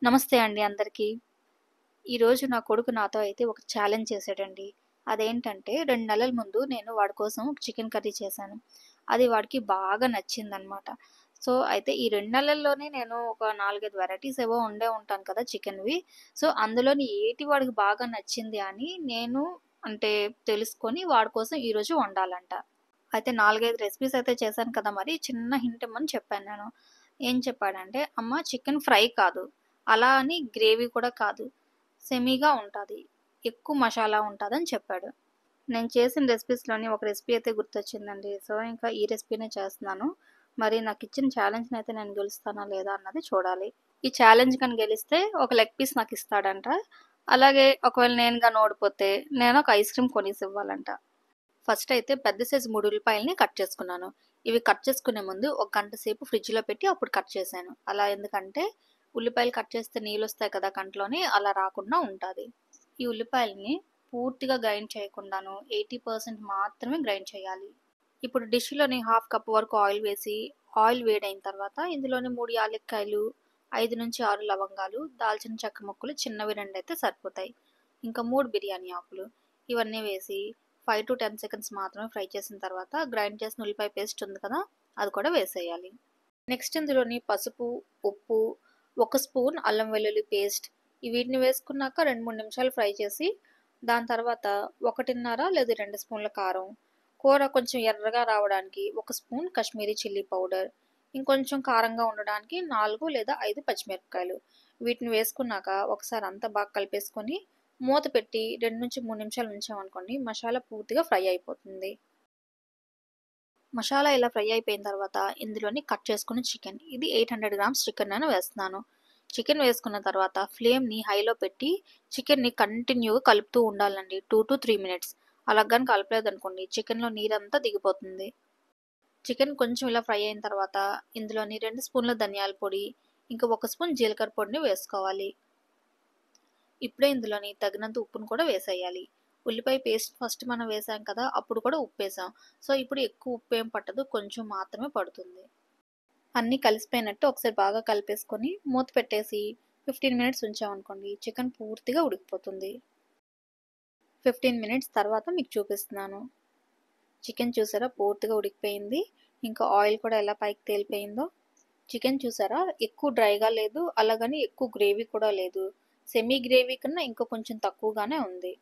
నమస్తే అండి అందరికీ. ఈరోజు నా కొడుకు నాతో అయితే ఒక ఛాలెంజ్ చేశాడండి. అదేంటంటే 2 నెలల ముందు నేను వాడి కోసం చికెన్ కర్రీ చేశాను. అది వాడికి బాగా నచ్చిందనమాట. సో, అయితే ఈ 2 నెలల్లోనే నేను ఒక 4, 5 వెరైటీస్ ఏవో వండే ఉంటాను కదా చికెన్‌వి. సో, అందులోని ఏటి వాడికి బాగా నచ్చింది అని నేను అంటే తెలుసుకొని వాడి కోసం ఈరోజు వండాలంట. అయితే 4, 5 రెసిపీస్ అయితే చేశాను కదా! మరి చిన్న హింట్ ఇమ్మని చెప్పాను నేను. ఏం చెప్పాడంటే, "అమ్మ చికెన్ ఫ్రై కాదు. అలా అని గ్రేవీ కూడా కాదు. సెమీగా ఉంటాది. ఎక్కువ మసాలా ఉంటాదని" చెప్పాడు. నేను చేసిన రెసిపీస్‌లోని ఒక రెసిపీ అయితే గుర్తొచ్చిందండి. సో, ఇంకా ఈ రెసిపీనే చేస్తున్నాను. మరి నాకిచ్చిన ఛాలెంజ్‌నయితే నేను గెలుస్తానా లేదా అన్నది చూడాలి. ఈ ఛాలెంజ్ గాని గెలిస్తే ఒక లెగ్ పీస్ నాకిస్తాడంట. అలాగే ఒకవేళ నేను గాని ఓడిపోతే నేనొక ఐస్ క్రీమ్ కొనేసివ్వాలంట. ఫస్ట్ అయితే పెద్ద సైజు 3 ఉల్లిపాయలని కట్ చేసుకున్నాను. ఇవి కట్ చేసుకునే ముందు ఒక గంట సేపు ఫ్రిడ్జ్‌లో పెట్టి అప్పుడు కట్ చేశాను. అలా ఎందుకంటే ఉల్లిపాయలు కట్ చేస్తే నీళ్ళొస్తాయి కదా కంట్లోని, అలా రాకుండా ఉంటాది. ఈ ఉల్లిపాయలని పూర్తిగా గ్రైండ్ చేయకుండాను 80% మాత్రమే గ్రైండ్ చేయాలి. ఇప్పుడు డిష్‌లోని హాఫ్ కప్ వరకు ఆయిల్ వేసి, ఆయిల్ వేడైన తర్వాత ఇందులోని 3 యాలక్కాయలు, 5-6 లవంగాలు, దాల్చిన చెక్క ముక్కలు చిన్నవి 2 అయితే సరిపోతాయి. ఇంకా 3 బిర్యానీ ఆకులు ఇవన్నీ వేసి 5-10 సెకండ్స్ మాత్రమే ఫ్రై చేసిన తర్వాత గ్రైండ్ చేసిన ఉల్లిపాయ పేస్ట్ ఉంది కదా! అది కూడా వేసేయాలి. నెక్స్ట్ ఇందులోని పసుపు, ఉప్పు, 1 స్పూన్ అల్లం వెల్లుల్లి పేస్ట్ వీటిని వేసుకున్నాక 2, 3 నిమిషాలు ఫ్రై చేసి దాని తర్వాత 1.5 లేదా 2 స్పూన్ల కారం, కూర కొంచెం ఎర్రగా రావడానికి 1 స్పూన్ కాశ్మీరీ చిల్లీ పౌడర్, ఇంకొంచెం కారంగా ఉండడానికి 4 లేదా 5 పచ్చిమిరపకాయలు వీటిని వేసుకున్నాక ఒకసారి అంతా బాగా కలిపేసుకొని మూత పెట్టి 2-3 నిమిషాలు ఉంచామనుకోండి మసాలా పూర్తిగా ఫ్రై అయిపోతుంది. మసాలా ఇలా ఫ్రై అయిపోయిన తర్వాత ఇందులోని కట్ చేసుకున్న చికెన్ ఇది 800 గ్రామ్స్ చికెన్ నేను వేస్తున్నాను. చికెన్ వేసుకున్న తర్వాత ఫ్లేమ్‌ని హైలో పెట్టి చికెన్‌ని కంటిన్యూగా కలుపుతూ ఉండాలండి 2-3 మినిట్స్. అలా గాని కలపలేదనుకోండి చికెన్‌లో నీరంతా దిగిపోతుంది. చికెన్ కొంచెం ఇలా ఫ్రై అయిన తర్వాత ఇందులోని 2 స్పూన్ల ధనియాల పొడి, ఇంకా 1 స్పూన్ జీలకర్ర పొడిని వేసుకోవాలి. ఇప్పుడే ఇందులోని తగినంత ఉప్పును కూడా వేసేయాలి. ఉల్లిపాయ పేస్ట్ ఫస్ట్ మనం వేసాం కదా! అప్పుడు కూడా ఉప్పేసాం. సో, ఇప్పుడు ఎక్కువ ఉప్పేం పట్టదు. కొంచెం మాత్రమే పడుతుంది. అన్నీ కలిసిపోయినట్టు ఒకసారి బాగా కలిపేసుకొని మూత పెట్టేసి 15 మినిట్స్ ఉంచామనుకోండి చికెన్ పూర్తిగా ఉడికిపోతుంది. 15 మినిట్స్ తర్వాత మీకు చూపిస్తున్నాను. చికెన్ చూసారా పూర్తిగా ఉడికిపోయింది. ఇంకా ఆయిల్ కూడా ఎలా పైకి తేలిపోయిందో. చికెన్ చూసారా ఎక్కువ డ్రైగా లేదు. అలాగని ఎక్కువ గ్రేవీ కూడా లేదు. సెమీ గ్రేవీ కన్నా ఇంకా కొంచెం తక్కువగానే ఉంది.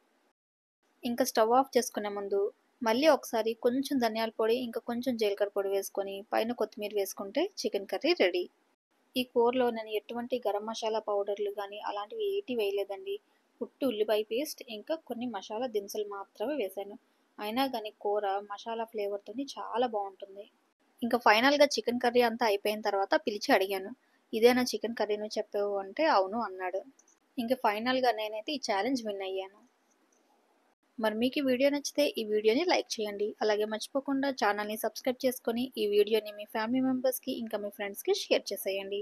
ఇంకా స్టవ్ ఆఫ్ చేసుకునే ముందు మళ్ళీ ఒకసారి కొంచెం ధనియాల పొడి, ఇంకా కొంచెం జీలకర్ర పొడి వేసుకొని పైన కొత్తిమీర వేసుకుంటే చికెన్ కర్రీ రెడీ. ఈ కూరలో నేను ఎటువంటి గరం మసాలా పౌడర్లు గానీ అలాంటివి ఏటి వేయలేదండి. ఉట్టి ఉల్లిపాయ పేస్ట్ ఇంకా కొన్ని మసాలా దినుసులు మాత్రమే వేశాను. అయినా గానీ కూర మసాలా ఫ్లేవర్‌తోని చాలా బావుంటుంది. ఇంకా ఫైనల్‌గా చికెన్ కర్రీ అంతా అయిపోయిన తర్వాత పిలిచి అడిగాను. "ఇదేనా చికెన్ కర్రీ నువ్వు చెప్పావు" అంటే అవును అన్నాడు. ఇంక ఫైనల్‌గా నేనైతే ఈ ఛాలెంజ్ విన్ అయ్యాను. మరి మీకు ఈ వీడియో నచ్చితే ఈ వీడియోని లైక్ చేయండి. అలాగే మర్చిపోకుండా ఛానల్‌ని సబ్స్క్రైబ్ చేసుకొని ఈ వీడియోని మీ ఫ్యామిలీ మెంబర్స్‌కి ఇంకా మీ ఫ్రెండ్స్‌కి షేర్ చేసేయండి.